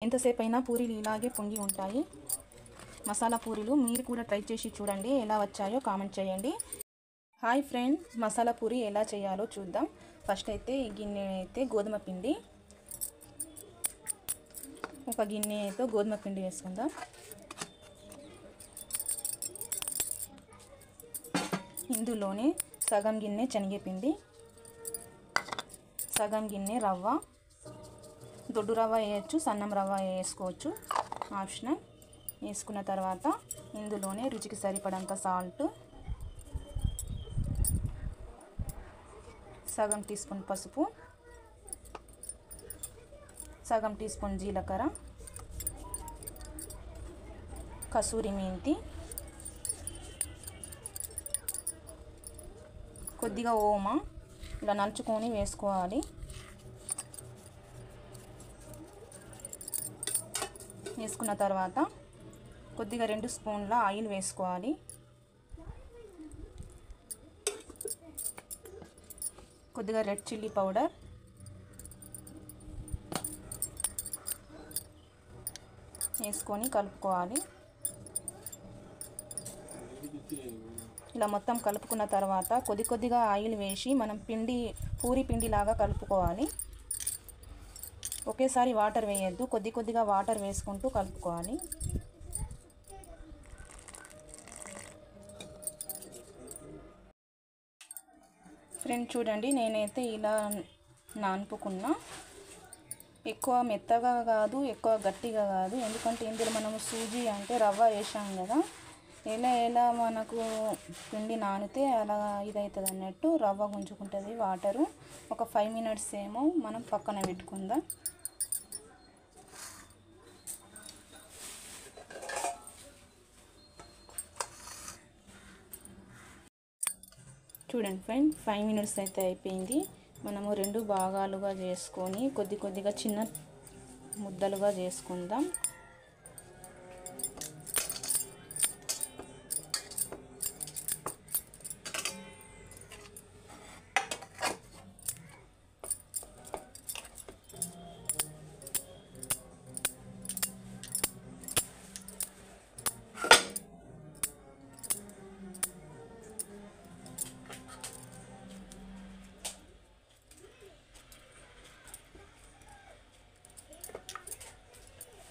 ఎంతసేపు అయినా పూరీలు ఇలాగే పొంగి ఉంటాయి మసాలా పూరీలు. మీరు కూడా ట్రై చేసి చూడండి, ఎలా వచ్చాయో కామెంట్ చేయండి. హాయ్ ఫ్రెండ్స్, మసాలా పూరి ఎలా చేయాలో చూద్దాం. ఫస్ట్ అయితే ఈ గిన్నె అయితే గోధుమ పిండి, ఒక గిన్నె అయితే గోధుమ పిండి వేసుకుందాం. ఇందులోనే సగం గిన్నె శనగపిండి, సగం గిన్నె రవ్వ, దొడ్డు రవ్వ వేయచ్చు, సన్నం రవ్వ వేసుకోవచ్చు, ఆప్షనల్. వేసుకున్న తర్వాత ఇందులోనే రుచికి సరిపడంత సాల్ట్, సగం టీ స్పూన్ పసుపు, సగం టీ స్పూన్ జీలకర్ర, కసూరి మెంతి, కొద్దిగా ఓమా ఇలా నలుచుకొని వేసుకోవాలి. వేసుకున్న తర్వాత కొద్దిగా 2 స్పూన్ల ఆయిల్ వేసుకోవాలి. కొద్దిగా రెడ్ చిల్లీ పౌడర్, వేసుకొని కలుపుకోవాలి. ఇలా మొత్తం కలుపుకున్న తర్వాత కొద్దిగా ఆయిల్ వేసి మనం పూరి పిండి లాగా కలుపుకోవాలి. ఒకేసారి వాటర్ వేయద్దు, కొద్దిగా వాటర్ వేసుకుంటూ కలుపుకోవాలి. ఫ్రెండ్స్ చూడండి, నేనైతే ఇలా నానుపుకున్నా. ఎక్కువ మెత్తగా కాదు, ఎక్కువ గట్టిగా కాదు, ఎందుకంటే ఇందులో మనము సూజీ అంటే రవ్వ వేసాం కదా. ఎలా మనకు పిండి నానితే అలా ఇదవుతుంది అన్నట్టు రవ్వ గుంజుకుంటుంది వాటరు. ఒక 5 మినిట్స్ ఏమో మనం పక్కన పెట్టుకుందాం. చూడండి ఫ్రెండ్, 5 మినిట్స్ అయితే అయిపోయింది. మనము 2 భాగాలుగా చేసుకొని కొద్దిగా చిన్న ముద్దలుగా చేసుకుందాం.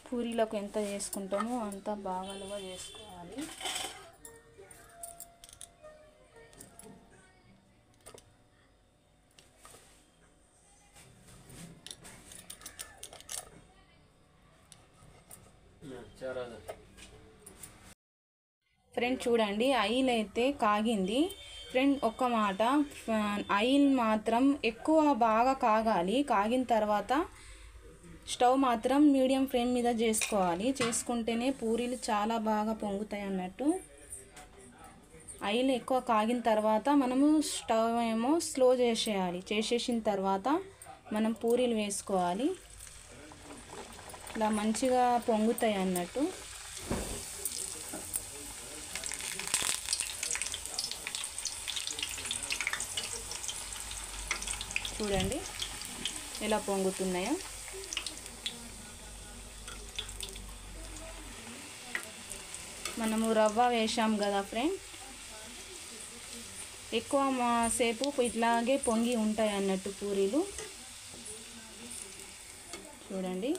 పూరీలకు ఎంత చేసుకుంటామో అంత భాగాలుగా చేసుకోవాలి. ఫ్రెండ్ చూడండి, ఆయిల్ అయితే కాగింది. ఫ్రెండ్ ఒక్క మాట, ఆయిల్ మాత్రం బాగా కాగాలి. కాగిన తర్వాత స్టవ్ మాత్రం మీడియం ఫ్లేమ్ మీద చేసుకోవాలి. చేసుకుంటేనే పూరీలు చాలా బాగా పొంగుతాయి అన్నట్టు. ఆయిల్ ఎక్కువ కాగిన తర్వాత మనము స్టవ్ ఏమో స్లో చేసేయాలి. చేసేసిన తర్వాత మనం పూరీలు వేసుకోవాలి. ఇలా మంచిగా పొంగుతాయి అన్నట్టు. చూడండి ఎలా పొంగుతున్నాయో. మనము రవ్వ వేసాం కదా ఫ్రెండ్, ఎక్కువ సేపు ఇట్లాగే పొంగి ఉంటాయి అన్నట్టు పూరీలు. చూడండి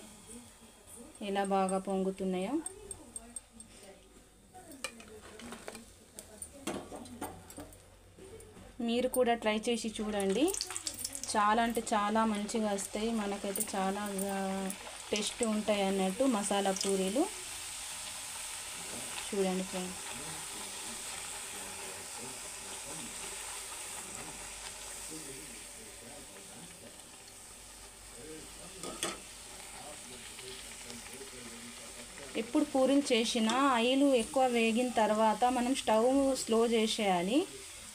ఎలా బాగా పొంగుతున్నాయో. మీరు కూడా ట్రై చేసి చూడండి, చాలా అంటే చాలా మంచిగా వస్తాయి. మనకైతే చాలా టేస్ట్ ఉంటాయి అన్నట్టు మసాలా పూరీలు. చూడండి ఫ్రెండ్, ఎప్పుడు పూరీలు చేసినా ఆయిల్ ఎక్కువ వేగిన తర్వాత మనం స్టవ్ స్లో చేసేయాలి.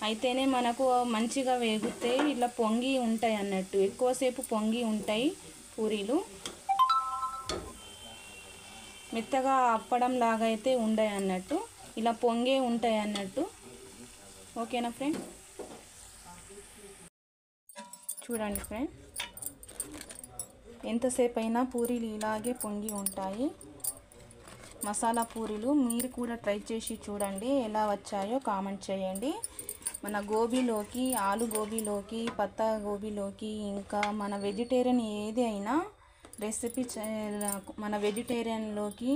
అయితేనే మనకు మంచిగా వేగుతాయి, ఇట్లా పొంగి ఉంటాయి అన్నట్టు. ఎక్కువసేపు పొంగి ఉంటాయి పూరీలు, మెత్తగా అప్పడం లాగా అయితే ఉండయి అన్నట్టు, ఇలా పొంగే ఉంటాయి అన్నట్టు. ఓకేనా ఫ్రెండ్? చూడండి ఫ్రెండ్, ఎంతసేపు అయినా పూరీలు ఇలాగే పొంగి ఉంటాయి. మసాలా పూరీలు మీరు కూడా ట్రై చేసి చూడండి, ఎలా వచ్చాయో కామెంట్ చేయండి. మన గోబీలోకి, ఆలు గోబీలోకి, పత్తా గోబీలోకి, ఇంకా మన వెజిటేరియన్ ఏది అయినా రెసిపీ మన వెజిటేరియన్లోకి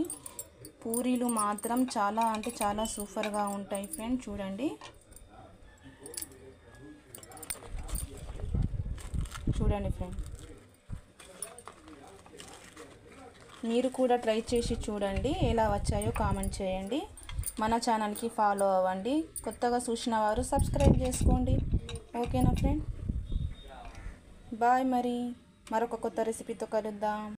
పూరీలు మాత్రం చాలా అంటే చాలా సూపర్గా ఉంటాయి ఫ్రెండ్. చూడండి ఫ్రెండ్, మీరు కూడా ట్రై చేసి చూడండి, ఎలా వచ్చాయో కామెంట్ చేయండి. మన ఛానల్కి ఫాలో అవ్వండి, కొత్తగా చూసిన వారు సబ్స్క్రైబ్ చేసుకోండి. ఓకేనా ఫ్రెండ్? బాయ్. మరొక కొత్త రెసిపీతో కలుద్దాం.